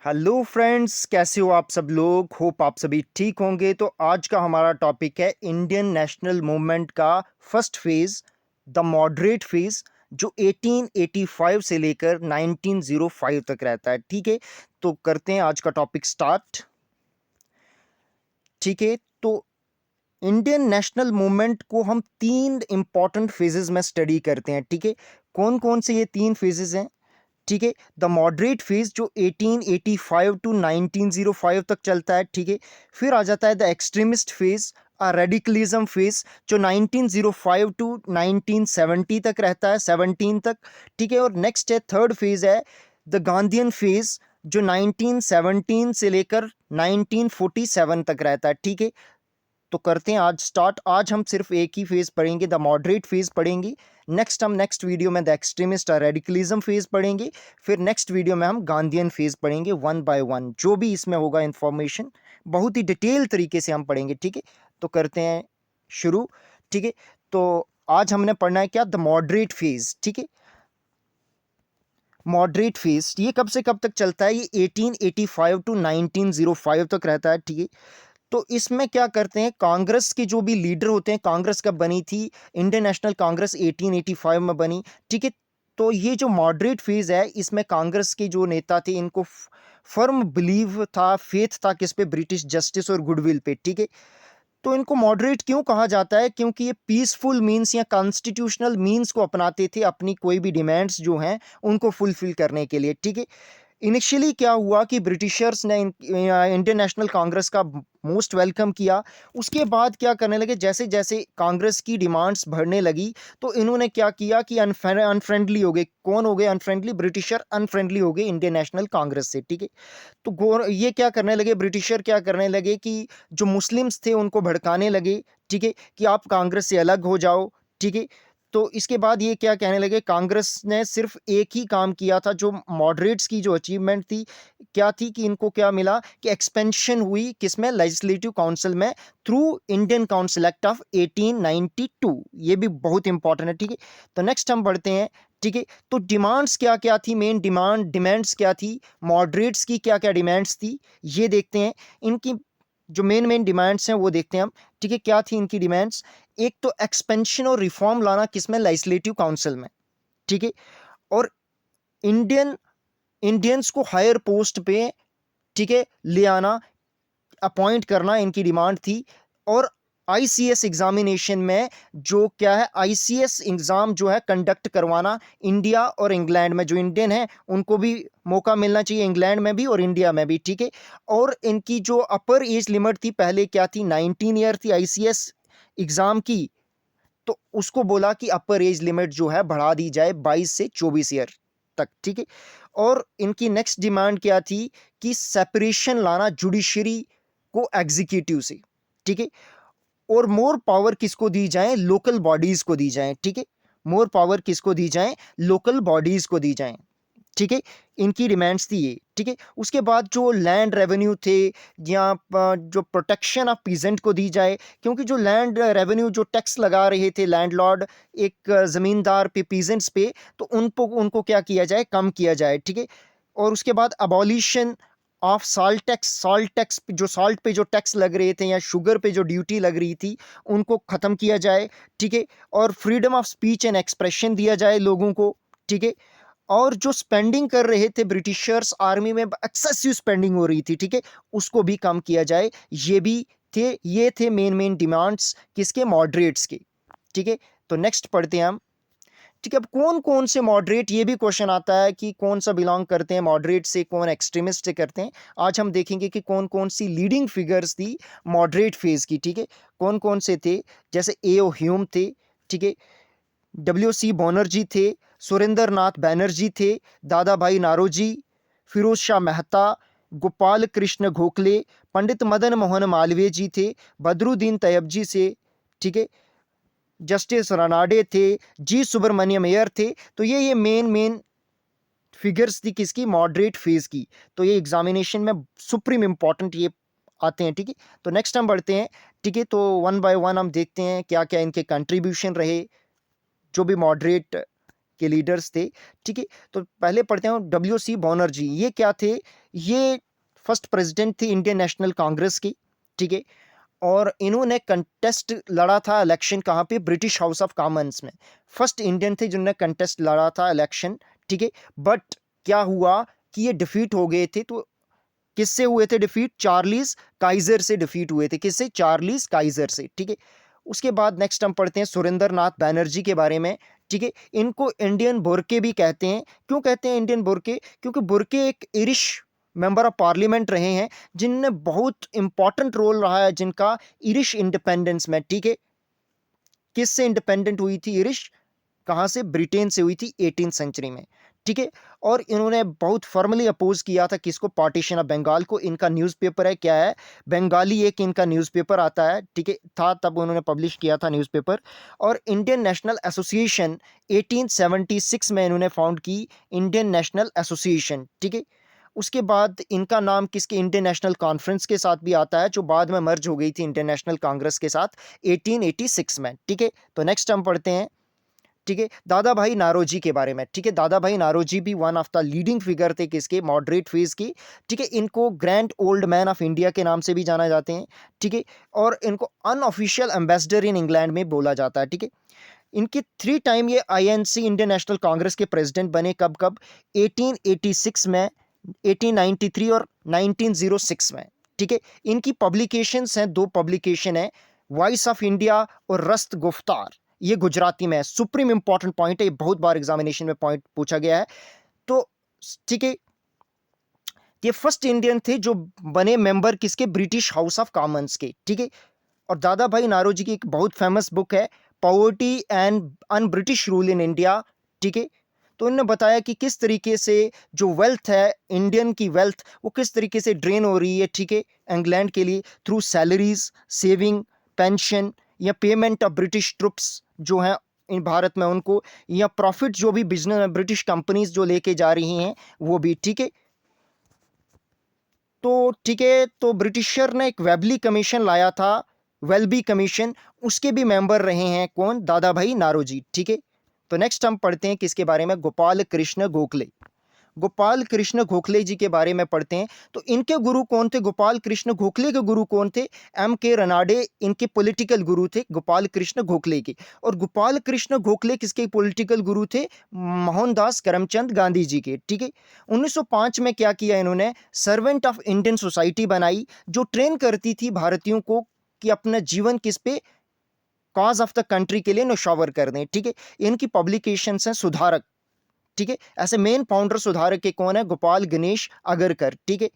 Hello friends, कैसे हो आप सब लोग। होप आप सभी ठीक होंगे। तो आज का हमारा टॉपिक है इंडियन नेशनल मूवमेंट का first phase, the moderate phase, जो 1885 से लेकर 1905 तक रहता है। ठीक है, तो करते हैं आज का टॉपिक स्टार्ट। ठीक है, तो इंडियन नेशनल मूवमेंट को हम तीन इंपॉर्टेंट फेजेस में स्टडी करते हैं। ठीक है, कौन कौन से ये तीन फेजेस हैं। ठीक है, द मॉडरेट फेज जो 1885 टू 1905 तक चलता है। ठीक है, फिर आ जाता है the extremist phase, radicalism phase, जो 1905 टू 1970 तक रहता है, 17 तक। ठीक है, और नेक्स्ट है थर्ड फेज है द गांधीयन फेज, जो 1917 से लेकर 1947 तक रहता है। ठीक है, तो करते हैं आज स्टार्ट। आज हम सिर्फ एक ही फेज पढ़ेंगे, द मॉडरेट फेज पढ़ेंगे। नेक्स्ट वीडियो में द एक्सट्रीमिस्ट रेडिकलिज्म फेज पढ़ेंगे। फिर नेक्स्ट वीडियो में हम गांधीयन फेज पढ़ेंगे, वन बाय वन जो भी इसमें होगा इंफॉर्मेशन बहुत ही डिटेल तरीके से हम पढ़ेंगे। ठीक है, तो करते हैं शुरू। ठीक है, तो आज हमने पढ़ना है क्या, द मॉडरेट फेज। ठीक है, मॉडरेट फेज ये कब से कब तक चलता है, ये 1885 टू 1905 तक रहता है। ठीक है, तो इसमें क्या करते हैं, कांग्रेस के जो भी लीडर होते हैं, कांग्रेस कब बनी थी, इंडियन नेशनल कांग्रेस 1885 में बनी। ठीक है, तो ये जो मॉडरेट फेज है, इसमें कांग्रेस के जो नेता थे, इनको फर्म बिलीव था, फेथ था किस पे, ब्रिटिश जस्टिस और गुडविल पे। ठीक है, तो इनको मॉडरेट क्यों कहा जाता है, क्योंकि ये पीसफुल मीन्स या कॉन्स्टिट्यूशनल मीन्स को अपनाते थे अपनी कोई भी डिमांड्स जो हैं उनको फुलफिल करने के लिए। ठीक है, इनिशियली क्या हुआ कि ब्रिटिशर्स ने इंडियन नेशनल कांग्रेस का मोस्ट वेलकम किया। उसके बाद क्या करने लगे, जैसे जैसे कांग्रेस की डिमांड्स बढ़ने लगी, तो इन्होंने क्या किया कि अनफ्रेंडली हो गए। कौन हो गए अनफ्रेंडली, ब्रिटिशर अनफ्रेंडली हो गए इंडियन नेशनल कांग्रेस से। ठीक है, तो ये क्या करने लगे, ब्रिटिशर क्या करने लगे कि जो मुस्लिम्स थे उनको भड़काने लगे। ठीक है, कि आप कांग्रेस से अलग हो जाओ। ठीक है, तो इसके बाद ये क्या कहने लगे, कांग्रेस ने सिर्फ एक ही काम किया था, जो मॉडरेट्स की जो अचीवमेंट थी क्या थी, कि इनको क्या मिला कि एक्सपेंशन हुई किसमें, लेजिस्लेटिव काउंसिल में, through Indian council act of 1892। ये भी बहुत इंपॉर्टेंट है। ठीक है, तो नेक्स्ट हम बढ़ते हैं। ठीक है, तो डिमांड्स क्या क्या थी, मेन डिमांड्स क्या थी, मॉडरेट्स की क्या क्या डिमांड्स थी, ये देखते हैं। इनकी जो मेन डिमांड्स हैं वो देखते हैं हम। ठीक है, क्या थी इनकी डिमांड्स, एक तो एक्सपेंशन और रिफॉर्म लाना किसमें, लेजिस्लेटिव काउंसिल में। ठीक है, और इंडियंस को हायर पोस्ट पे, ठीक है, ले आना, अपॉइंट करना, इनकी डिमांड थी। और आईसीएस एग्जामिनेशन में, जो क्या है, आईसीएस एग्जाम जो है कंडक्ट करवाना, इंडिया और इंग्लैंड में, जो इंडियन है उनको भी मौका मिलना चाहिए, इंग्लैंड में भी और इंडिया में भी। ठीक है, और इनकी जो अपर एज लिमिट थी पहले क्या थी, 19 ईयर थी आईसीएस एग्जाम की, तो उसको बोला कि अपर एज लिमिट जो है बढ़ा दी जाए 22 से 24 ईयर तक। ठीक है, और इनकी नेक्स्ट डिमांड क्या थी कि सेपरेशन लाना जुडिशरी को एग्जीक्यूटिव से। ठीक है, और मोर पावर किसको दी जाए, लोकल बॉडीज को दी जाए। ठीक है, मोर पावर किसको दी जाए, लोकल बॉडीज को दी जाए। ठीक है, इनकी डिमांड्स थी ये। ठीक है, उसके बाद जो लैंड रेवेन्यू थे, या जो प्रोटेक्शन ऑफ पीजेंट को दी जाए, क्योंकि जो लैंड रेवेन्यू जो टैक्स लगा रहे थे लैंडलॉर्ड एक ज़मींदार पे, पीजेंट्स पे, तो उनको उनको क्या किया जाए, कम किया जाए। ठीक है, और उसके बाद अबॉलिशन ऑफ सॉल्ट टैक्स, जो सॉल्ट पे जो टैक्स लग रहे थे या शुगर पे जो ड्यूटी लग रही थी उनको ख़त्म किया जाए। ठीक है, और freedom of speech and expression दिया जाए लोगों को। ठीक है, और जो स्पेंडिंग कर रहे थे ब्रिटिशर्स आर्मी में, एक्सेसिव स्पेंडिंग हो रही थी, ठीक है, उसको भी कम किया जाए। ये थे मेन डिमांड्स किसके, मॉडरेट्स के। ठीक है, तो नेक्स्ट पढ़ते हैं हम। ठीक है, अब कौन कौन से मॉडरेट, ये भी क्वेश्चन आता है कि कौन सा बिलोंग करते हैं मॉडरेट से, कौन एक्सट्रीमिस्ट से करते हैं। आज हम देखेंगे कि कौन कौन सी लीडिंग फिगर्स थी मॉडरेट फेज की। ठीक है, कौन कौन से थे, जैसे ए.ओ. ह्यूम थे। ठीक है, डब्ल्यू.सी. बनर्जी थे, सुरेंद्र नाथ बैनर्जी थे, दादा भाई नारोजी, फिरोज शाह मेहता, गोपाल कृष्ण गोखले, पंडित मदन मोहन मालवीय जी थे, बदरुद्दीन तैयबजी से। ठीक है, जस्टिस रनाडे थे, जी सुब्रमण्यम अय्यर थे। तो ये मेन फिगर्स थी किसकी, मॉडरेट फेज की। तो ये एग्जामिनेशन में सुप्रीम इंपॉर्टेंट ये आते हैं। ठीक है, तो नेक्स्ट हम बढ़ते हैं। ठीक है, तो वन बाय वन हम देखते हैं क्या क्या इनके कंट्रीब्यूशन रहे, जो भी मॉडरेट के लीडर्स थे, ठीक है। तो पहले पढ़ते हैं WC बनर्जी, ये क्या थे, ये फर्स्ट प्रेसिडेंट थे इंडियन नेशनल कांग्रेस की, ठीक है। और इन्होंने कंटेस्ट लड़ा था इलेक्शन कहाँ पे, ब्रिटिश हाउस ऑफ कॉमन्स में। फर्स्ट इंडियन थे जिन्होंने कंटेस्ट लड़ा था इलेक्शन, ठीक है। बट क्या हुआ कि ये डिफीट हो गए थे। तो किससे हुए थे डिफीट, चार्लिस काइजर से डिफीट हुए थे, किससे, चार्लिस काइजर से, ठीक है। उसके बाद नेक्स्ट हम पढ़ते हैं सुरेंद्र नाथ बैनर्जी के बारे में, ठीक है। इनको इंडियन बुरके भी कहते हैं। क्यों कहते हैं इंडियन बुरके, क्योंकि बुरके एक इरिश मेंबर ऑफ पार्लियामेंट रहे हैं जिनने बहुत इंपॉर्टेंट रोल रहा है जिनका इरिश इंडिपेंडेंस में, ठीक है। किससे इंडिपेंडेंट हुई थी इरिश, कहाँ से, ब्रिटेन से हुई थी 18th सेंचुरी में, ठीक है। और इन्होंने बहुत फॉर्मली अपोज किया था किसको, पार्टीशन ऑफ बंगाल को। इनका न्यूज़पेपर है, क्या है, बंगाली एक इनका न्यूज़पेपर आता है, ठीक है, था तब उन्होंने पब्लिश किया था न्यूज़पेपर। और इंडियन नेशनल एसोसिएशन 1876 में इन्होंने फाउंड की, इंडियन नेशनल एसोसिएशन, ठीक है। उसके बाद इनका नाम किसके, इंडियन नेशनल कॉन्फ्रेंस के साथ भी आता है, जो बाद में मर्ज हो गई थी इंटरनेशनल कांग्रेस के साथ 1886 में, ठीक है। तो नेक्स्ट हम पढ़ते हैं, ठीक है, दादा भाई नारोजी के बारे में, ठीक है। दादा भाई नारोजी भी one of the leading figure थे किसके, मॉडरेट फेज की, ठीक है। इनको grand old man of India के नाम से भी जाना जाते हैं, ठीक है। और इनको अनऑफिशियल एम्बेसडर इन इंग्लैंड में बोला जाता है, ठीक है। इनके 3 टाइम ये INC इंडियन नेशनल कांग्रेस के प्रेसिडेंट बने, कब कब, 1886 में, 1893 और 1906 में, ठीक है। इनकी पब्लिकेशंस हैं, 2 पब्लिकेशन है, वॉइस ऑफ इंडिया और रस्त गुफ्तार, ये गुजराती में है। सुप्रीम इंपॉर्टेंट पॉइंट है, ये बहुत बार एग्जामिनेशन में पॉइंट पूछा गया है। तो ठीक है, ये फर्स्ट इंडियन थे जो बने मेंबर किसके, ब्रिटिश हाउस ऑफ कॉमन्स के, ठीक है। और दादा भाई नारोजी की एक बहुत फेमस बुक है, poverty and un British rule in India, ठीक है। तो इन्होंने बताया कि किस तरीके से जो वेल्थ है, इंडियन की वेल्थ, वो किस तरीके से ड्रेन हो रही है, ठीक है, इंग्लैंड के लिए, थ्रू सैलरीज, सेविंग, पेंशन, या पेमेंट ऑफ ब्रिटिश ट्रुप्स जो हैं इन भारत में उनको, या प्रॉफिट जो भी बिजनेस में ब्रिटिश कंपनीज जो लेके जा रही हैं वो भी, ठीक है। तो ठीक है, तो ब्रिटिशर ने एक वेबली कमीशन लाया था, वेलबी कमीशन, उसके भी मेंबर रहे हैं कौन, दादा भाई नारोजी, ठीक है। तो नेक्स्ट हम पढ़ते हैं किसके बारे में, गोपाल कृष्ण गोखले। गोपाल कृष्ण गोखले जी के बारे में पढ़ते हैं। तो इनके गुरु कौन थे, गोपाल कृष्ण गोखले के गुरु कौन थे, MK रनाडे इनके पॉलिटिकल गुरु थे, गोपाल कृष्ण गोखले के। और गोपाल कृष्ण गोखले किसके पॉलिटिकल गुरु थे, मोहनदास करमचंद गांधी जी के, ठीक है। 1905 में क्या किया इन्होंने, सर्वेंट ऑफ इंडियन सोसाइटी बनाई, जो ट्रेन करती थी भारतीयों को कि अपना जीवन किस पे, कॉज ऑफ द कंट्री के लिए नौशावर कर दें, ठीक है। इनकी पब्लिकेशंस हैं सुधारक, ठीक है। ऐसे मेन फाउंडर सुधारक के कौन है, गोपाल गणेश अगरकर, ठीक है।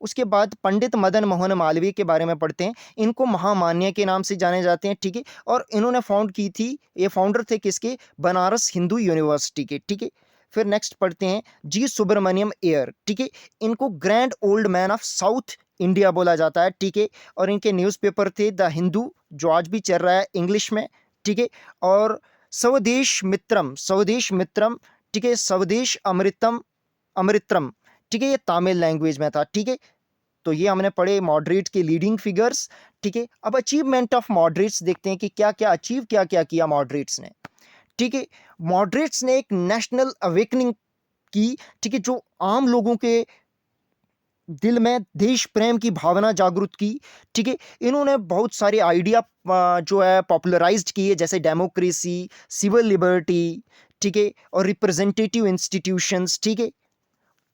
उसके बाद पंडित मदन मोहन मालवीय के बारे में पढ़ते हैं। इनको महामान्य के नाम से जाने जाते हैं, ठीक है। और इन्होंने फाउंड की थी, ये फाउंडर थे किसके, बनारस हिंदू यूनिवर्सिटी के, ठीक है। फिर नेक्स्ट पढ़ते हैं जी सुब्रमण्यम एयर, ठीक है। इनको grand old man of south India बोला जाता है, ठीक है। और इनके न्यूज़पेपर थे द हिंदू, जो आज भी चल रहा है इंग्लिश में, ठीक है। और स्वदेश मित्रम, ठीक है, स्वदेश अमृतम, अमृतम, ठीक है, ये तमिल लैंग्वेज में था, ठीक है। तो ये हमने पढ़े मॉडरेट के लीडिंग फिगर्स, ठीक है। अब अचीवमेंट ऑफ मॉडरेट्स देखते हैं कि क्या क्या अचीव, क्या क्या किया मॉडरेट्स ने, ठीक है। मॉडरेट्स ने एक नेशनल अवेकनिंग की, ठीक है, जो आम लोगों के दिल में देश प्रेम की भावना जागृत की, ठीक है। इन्होंने बहुत सारे आइडिया जो है पॉपुलराइज्ड किए, जैसे डेमोक्रेसी, सिविल लिबर्टी, ठीक है, और रिप्रेजेंटेटिव इंस्टीट्यूशंस, ठीक है।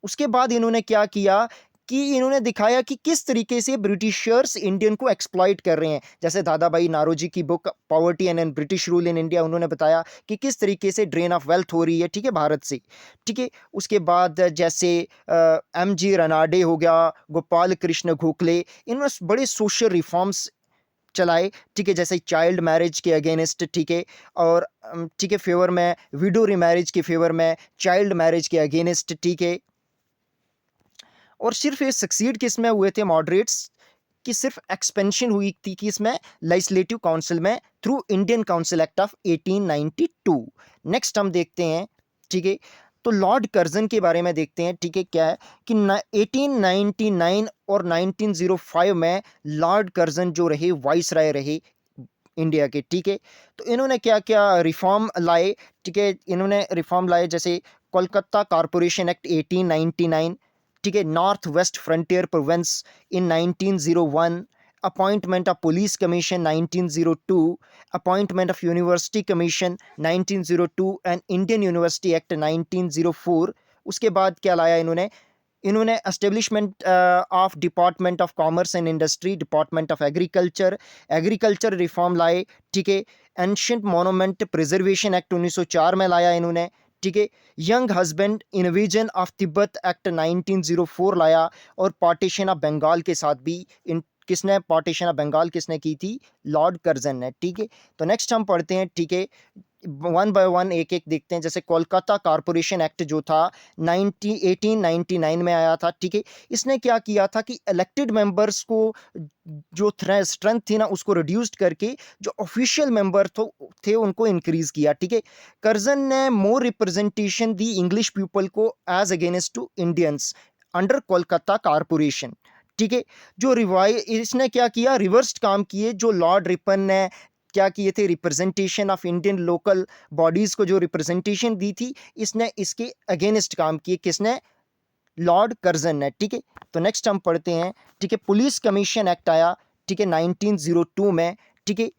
उसके बाद इन्होंने क्या किया कि इन्होंने दिखाया कि किस तरीके से ब्रिटिशर्स इंडियन को एक्सप्लॉइट कर रहे हैं। जैसे दादा भाई नारोजी की book poverty and British rule in India, उन्होंने बताया कि किस तरीके से ड्रेन ऑफ वेल्थ हो रही है, ठीक है, भारत से, ठीक है। उसके बाद जैसे MG रनाडे हो गया, गोपाल कृष्ण गोखले, इन्होंने बड़े सोशल रिफॉर्म्स चलाए, ठीक है, जैसे चाइल्ड मैरिज के अगेंस्ट, ठीक है। और ठीक है, फेवर में विडो रिमैरिज के फेवर में, चाइल्ड मैरिज के अगेंस्ट, ठीक है। और सिर्फ ये सक्सीड किस में हुए थे मॉडरेट्स, कि सिर्फ एक्सपेंशन हुई थी कि इसमें लेजिस्लेटिव काउंसिल में, through Indian council act of 1892। Next हम देखते हैं, ठीक है। तो लॉर्ड कर्जन के बारे में देखते हैं, ठीक है। क्या है कि 1899 और 1905 में लॉर्ड कर्जन जो रहे वाइस राय रहे इंडिया के, ठीक है। तो इन्होंने क्या क्या रिफॉर्म लाए, ठीक है। इन्होंने रिफॉर्म लाए जैसे कोलकाता कॉरपोरेशन एक्ट 1899, ठीक है। North west frontier province in 1901, appointment of police commission 1902, appointment of university commission 1902 and Indian university act 1904। उसके बाद क्या लाया इन्होंने, इन्होंने establishment of department of commerce and industry, department of agriculture, agriculture reform लाए, ठीक है। एंशियंट मोनूमेंट प्रिजर्वेशन एक्ट 1904 में लाया इन्होंने, ठीक है। Young husband invasion of Tibet act 1904 लाया, और पार्टीशन ऑफ बंगाल के साथ भी इन किसने पार्टीशन ऑफ बंगाल किसने की थी, लॉर्ड कर्जन ने, ठीक है। तो नेक्स्ट हम पढ़ते हैं, ठीक है, वन बाय वन एक एक देखते हैं। जैसे कोलकाता कॉरपोरेशन एक्ट जो था 1899 में आया था, ठीक है। इसने क्या किया था कि इलेक्टेड मेंबर्स को जो स्ट्रेंथ थी ना उसको रिड्यूस्ड करके जो ऑफिशियल मेंबर थे उनको इंक्रीज किया, ठीक है। कर्जन ने मोर रिप्रेजेंटेशन दी इंग्लिश पीपल को as against to Indians under Kolkata corporation, ठीक है। जो रिवाइव इसने क्या किया, रिवर्स्ड काम किए जो लॉर्ड रिपन ने क्या किए थे, representation of Indian local bodies को जो रिप्रेजेंटेशन दी थी, इसने इसके अगेंस्ट काम किए, किसने, लॉर्ड कर्जन ने, ठीक है। तो नेक्स्ट हम पढ़ते हैं, ठीक है। पुलिस कमीशन एक्ट आया, ठीक है, 1902 में, ठीक है।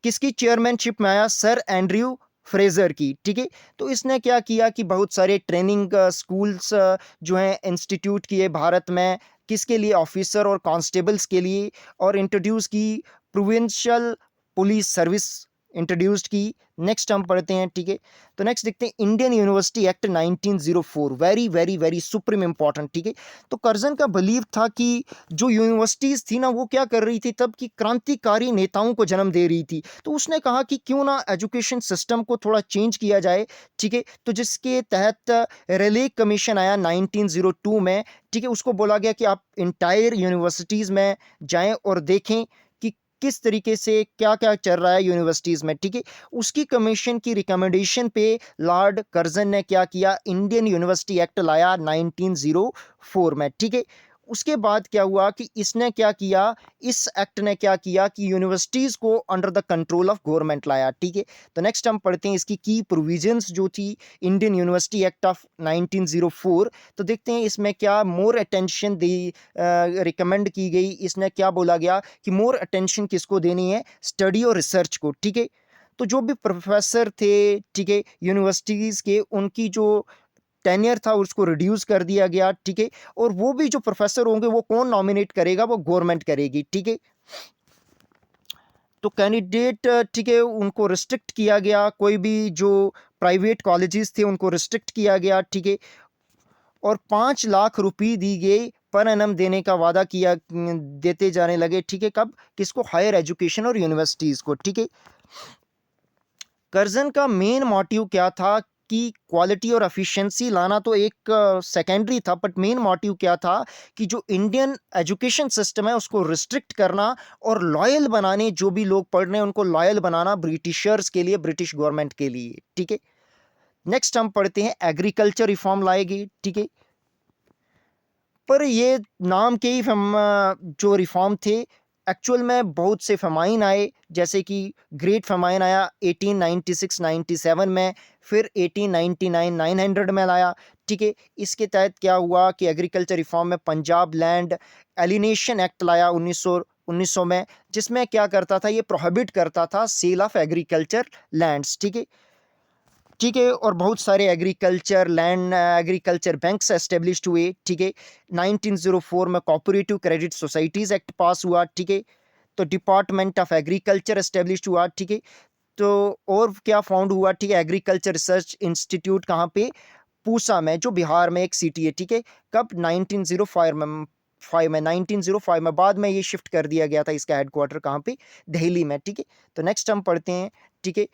किसकी चेयरमैनशिप में आया, सर एंड्रयू फ्रेजर की, ठीक है। तो इसने क्या किया कि बहुत सारे ट्रेनिंग स्कूल्स जो हैं इंस्टीट्यूट किए भारत में, किसके लिए, ऑफिसर और कांस्टेबल्स के लिए, और इंट्रोड्यूस की प्रोविंशियल पुलिस सर्विस इंट्रोड्यूस्ड की। नेक्स्ट हम पढ़ते हैं, ठीक है। तो नेक्स्ट देखते हैं Indian university act 1904, very very very supreme important, ठीक है। तो कर्जन का बिलीव था कि जो यूनिवर्सिटीज़ थी ना वो क्या कर रही थी तब की क्रांतिकारी नेताओं को जन्म दे रही थी, तो उसने कहा कि क्यों ना एजुकेशन सिस्टम को थोड़ा चेंज किया जाए, ठीक है। तो जिसके तहत रेले कमीशन आया 1902 में, ठीक है। उसको बोला गया कि आप इंटायर यूनिवर्सिटीज़ में जाएं और देखें कि किस तरीके से क्या क्या चल रहा है यूनिवर्सिटीज़ में, ठीक है। उसकी कमीशन की रिकमेंडेशन पे लॉर्ड कर्जन ने क्या किया, इंडियन यूनिवर्सिटी एक्ट लाया 1904 में, ठीक है। उसके बाद क्या हुआ कि इसने क्या किया, इस एक्ट ने क्या किया कि यूनिवर्सिटीज़ को under the control of government लाया, ठीक है। तो नेक्स्ट हम पढ़ते हैं इसकी की प्रोविजंस जो थी इंडियन यूनिवर्सिटी एक्ट ऑफ 1904। तो देखते हैं इसमें क्या मोर अटेंशन दी रिकमेंड की गई, इसने क्या बोला गया कि मोर अटेंशन किसको देनी है, स्टडी और रिसर्च को, ठीक है। तो जो भी प्रोफेसर थे, ठीक है, यूनिवर्सिटीज़ के, उनकी जो टेन्योर था उसको रिड्यूस कर दिया गया, ठीक है। और वो भी जो प्रोफेसर होंगे वो कौन नॉमिनेट करेगा, वो गवर्नमेंट करेगी, ठीक है। तो कैंडिडेट, ठीक है, उनको रिस्ट्रिक्ट किया गया, कोई भी जो प्राइवेट कॉलेजेस थे उनको रिस्ट्रिक्ट किया गया, ठीक है। और 5 लाख रुपए दी गई पर एनम देने का वादा किया, देते जाने लगे, ठीक है। कब, किसको, हायर एजुकेशन और यूनिवर्सिटीज़ को, ठीक है। कर्जन का मेन मोटिव क्या था कि क्वालिटी और एफिशिएंसी लाना तो एक सेकेंडरी था, बट मेन मोटिव क्या था कि जो इंडियन एजुकेशन सिस्टम है उसको रिस्ट्रिक्ट करना और लॉयल बनाने, जो भी लोग पढ़ रहे हैं उनको लॉयल बनाना ब्रिटिशर्स के लिए, ब्रिटिश गवर्नमेंट के लिए, ठीक है। नेक्स्ट हम पढ़ते हैं एग्रीकल्चर रिफॉर्म लाएगी, ठीक है। पर ये नाम के ही जो रिफॉर्म थे, एक्चुअल में बहुत से फेमाइन आए, जैसे कि ग्रेट फेमाइन आया 1896-97 में, फिर 1899-900 में लाया, ठीक है। इसके तहत क्या हुआ कि एग्रीकल्चर रिफॉर्म में पंजाब लैंड एलिनेशन एक्ट लाया 1900 में, जिसमें क्या करता था, ये प्रोहिबिट करता था सेल ऑफ एग्रीकल्चर लैंड्स, ठीक है, ठीक है। और बहुत सारे agriculture land agriculture banks established हुए, ठीक है। 1904 में कोऑपरेटिव क्रेडिट सोसाइटीज़ एक्ट पास हुआ, ठीक है। तो डिपार्टमेंट ऑफ एग्रीकल्चर एस्टेब्लिश्ड हुआ, ठीक है। तो और क्या फाउंड हुआ, ठीक है, एग्रीकल्चर रिसर्च इंस्टीट्यूट कहाँ पे, पूसा में, जो बिहार में एक सिटी है, ठीक है। कब, 1905 में बाद में ये शिफ्ट कर दिया गया था, इसका हेडक्वार्टर कहाँ पे, दिल्ली में, ठीक है। तो नेक्स्ट हम पढ़ते हैं, ठीक है।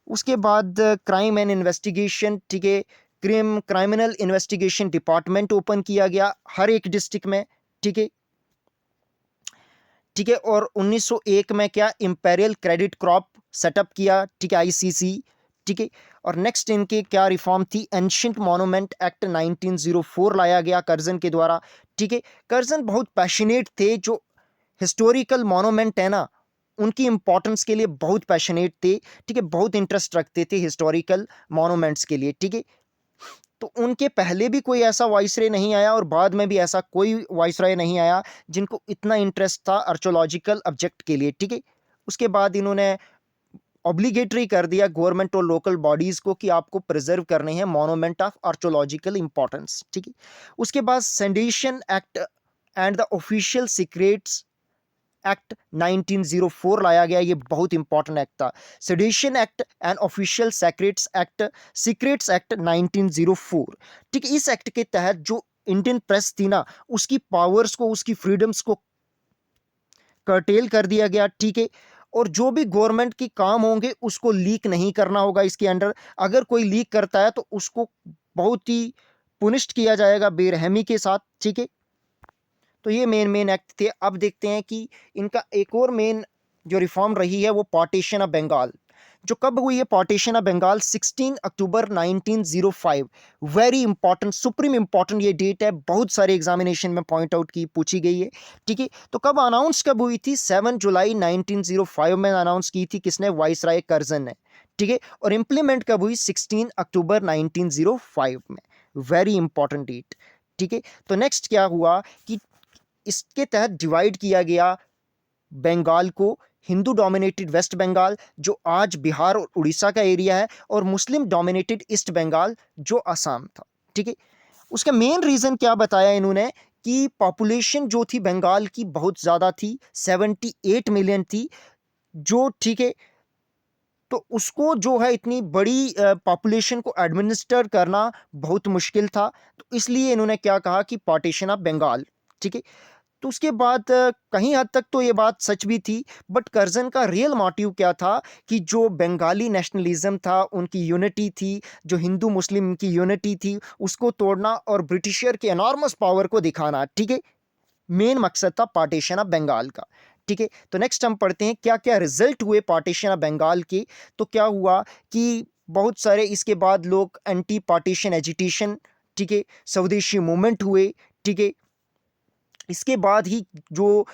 उसके बाद क्राइम एंड इन्वेस्टिगेशन, ठीक है, क्रिमिनल इन्वेस्टिगेशन डिपार्टमेंट ओपन किया गया हर एक डिस्ट्रिक्ट में, ठीक है, ठीक है। और 1901 में क्या, इंपेरियल क्रेडिट क्रॉप सेटअप किया, ठीक है, आईसीसी, ठीक है। और नेक्स्ट इनके क्या रिफॉर्म थी, एंशिएंट मॉन्यूमेंट एक्ट 1904 लाया गया कर्जन के द्वारा, ठीक है। कर्जन बहुत पैशनेट थे, जो हिस्टोरिकल मॉन्यूमेंट है ना उनकी इंपॉर्टेंस के लिए बहुत पैशनेट थे, ठीक है, बहुत इंटरेस्ट रखते थे हिस्टोरिकल मॉन्यूमेंट्स के लिए, ठीक है। तो उनके पहले भी कोई ऐसा वाइसरॉय नहीं आया और बाद में भी ऐसा कोई वाइसरॉय नहीं आया जिनको इतना इंटरेस्ट था आर्कियोलॉजिकल ऑब्जेक्ट के लिए, ठीक है। उसके बाद इन्होंने ऑब्लिगेटरी कर दिया गवर्नमेंट और लोकल बॉडीज को कि आपको प्रिजर्व करने हैं मॉन्यूमेंट ऑफ आर्कियोलॉजिकल इंपॉर्टेंस, ठीक है। उसके बाद sedition act and the official secrets act 1904 लाया गया। ये बहुत इंपॉर्टेंट एक्ट था, sedition act and official secrets act 1904, ठीक है। इस एक्ट के तहत जो इंडियन प्रेस थी ना, उसकी पावर्स को, उसकी फ्रीडम्स को कर्टेल कर दिया गया, ठीक है। और जो भी गवर्नमेंट की काम होंगे उसको लीक नहीं करना होगा इसके अंडर। अगर कोई लीक करता है तो उसको बहुत ही पुनिश्ड किया जाएगा बेरहमी के साथ, ठीक है। तो ये मेन एक्ट थे। अब देखते हैं कि इनका एक और मेन जो रिफॉर्म रही है वो पार्टीशन ऑफ बंगाल। जो कब हुई है partition of Bengal? 16 October 1905। Very important, supreme important ये डेट है, बहुत सारे एग्जामिनेशन में पॉइंट आउट की पूछी गई है, ठीक है। तो कब अनाउंस कब हुई थी? 7 जुलाई 1905 में अनाउंस की थी। किसने? वाइसराय कर्जन ने, ठीक है। और इंप्लीमेंट कब हुई? 16 अक्टूबर 1905 में। वेरी इंपॉर्टेंट डेट, ठीक है। तो नेक्स्ट क्या हुआ कि इसके तहत डिवाइड किया गया बंगाल को, हिंदू डोमिनेटेड वेस्ट बंगाल जो आज बिहार और उड़ीसा का एरिया है, और मुस्लिम डोमिनेटेड ईस्ट बंगाल जो असम था, ठीक है। उसका मेन रीजन क्या बताया इन्होंने कि पॉपुलेशन जो थी बंगाल की बहुत ज़्यादा थी, 78 मिलियन थी जो, ठीक है। तो उसको जो है इतनी बड़ी पॉपुलेशन को एडमिनिस्टर करना बहुत मुश्किल था। तो इसलिए इन्होंने क्या कहा कि पार्टीशन ऑफ बंगाल, ठीक है। तो उसके बाद कहीं हद तक तो ये बात सच भी थी, बट कर्जन का रियल मोटिव क्या था कि जो बंगाली नेशनलिज्म था, उनकी यूनिटी थी, जो हिंदू मुस्लिम की यूनिटी थी, उसको तोड़ना और ब्रिटिशर के एनॉर्मस पावर को दिखाना, ठीक है। मेन मकसद था पार्टीशन ऑफ बंगाल का, ठीक है। तो नेक्स्ट हम पढ़ते हैं क्या क्या रिजल्ट हुए पार्टीशन ऑफ बंगाल के। तो क्या हुआ कि बहुत सारे इसके बाद लोग एंटी पार्टीशन एजिटेशन, ठीक है, स्वदेशी मूवमेंट हुए, ठीक है। इसके बाद ही जो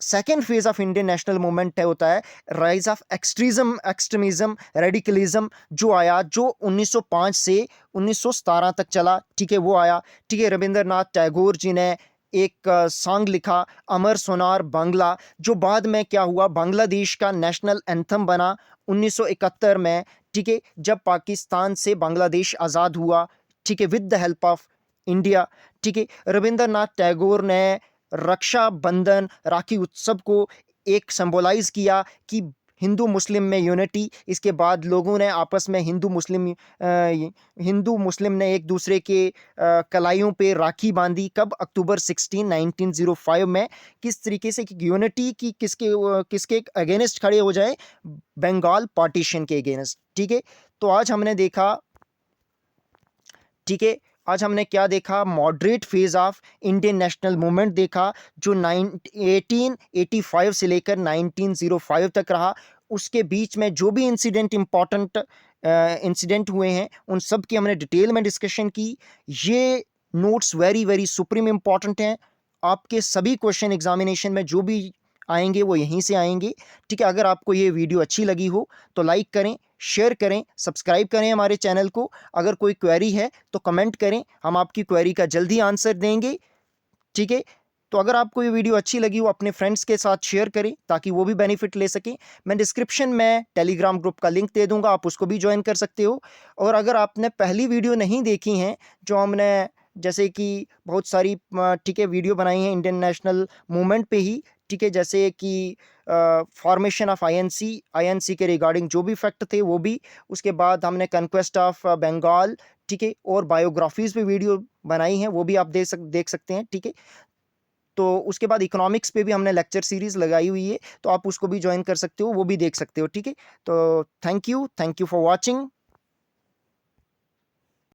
second phase of Indian national movement है होता है राइज ऑफ एक्सट्रीमिज्म रेडिकलिज्म जो आया, जो 1905 से 1917 तक चला, ठीक है, वो आया, ठीक है। रविंद्रनाथ टैगोर जी ने एक सॉन्ग लिखा अमर सोनार बांग्ला, जो बाद में क्या हुआ बांग्लादेश का नेशनल एंथम बना 1971 में, ठीक है, जब पाकिस्तान से बांग्लादेश आज़ाद हुआ, ठीक है, with the help of India, ठीक है। रविंद्रनाथ टैगोर ने रक्षाबंधन राखी उत्सव को एक सिंबलाइज किया कि हिंदू मुस्लिम में यूनिटी। इसके बाद लोगों ने आपस में हिंदू मुस्लिम ने एक दूसरे के कलाइयों पे राखी बांधी। कब? अक्टूबर 16 1905 में। किस तरीके से यूनिटी की किसके अगेंस्ट खड़े हो जाए? बंगाल पार्टीशन के अगेंस्ट, ठीक है। तो आज हमने देखा, ठीक है, आज हमने क्या देखा? Moderate phase of Indian national movement देखा जो 1885 से लेकर 1905 तक रहा। उसके बीच में जो भी इंसिडेंट इंसिडेंट हुए हैं उन सब की हमने डिटेल में डिस्कशन की। ये notes very very supreme important हैं। आपके सभी क्वेश्चन एग्जामिनेशन में जो भी आएंगे वो यहीं से आएंगे, ठीक है। अगर आपको ये वीडियो अच्छी लगी हो तो लाइक करें, शेयर करें, सब्सक्राइब करें हमारे चैनल को। अगर कोई क्वेरी है तो कमेंट करें, हम आपकी क्वेरी का जल्दी आंसर देंगे, ठीक है। तो अगर आपको ये वीडियो अच्छी लगी हो अपने फ्रेंड्स के साथ शेयर करें ताकि वो भी बेनिफिट ले सकें। मैं डिस्क्रिप्शन में टेलीग्राम ग्रुप का लिंक दे दूंगा, आप उसको भी ज्वाइन कर सकते हो। और अगर आपने पहली वीडियो नहीं देखी हैं जो हमने जैसे कि बहुत सारी, ठीक है, वीडियो बनाई हैं इंडियन नेशनल मूवमेंट पे ही, ठीक है, जैसे कि फॉर्मेशन ऑफ आईएनसी के रिगार्डिंग जो भी फैक्ट थे वो भी। उसके बाद हमने कन्क्वेस्ट ऑफ बंगाल, ठीक है, और बायोग्राफीज पे वीडियो बनाई हैं, वो भी आप देख सकते हैं, ठीक है। तो उसके बाद इकोनॉमिक्स पे भी हमने लेक्चर सीरीज लगाई हुई है, तो आप उसको भी ज्वाइन कर सकते हो, वो भी देख सकते हो, ठीक है। तो थैंक यू फॉर वॉचिंग।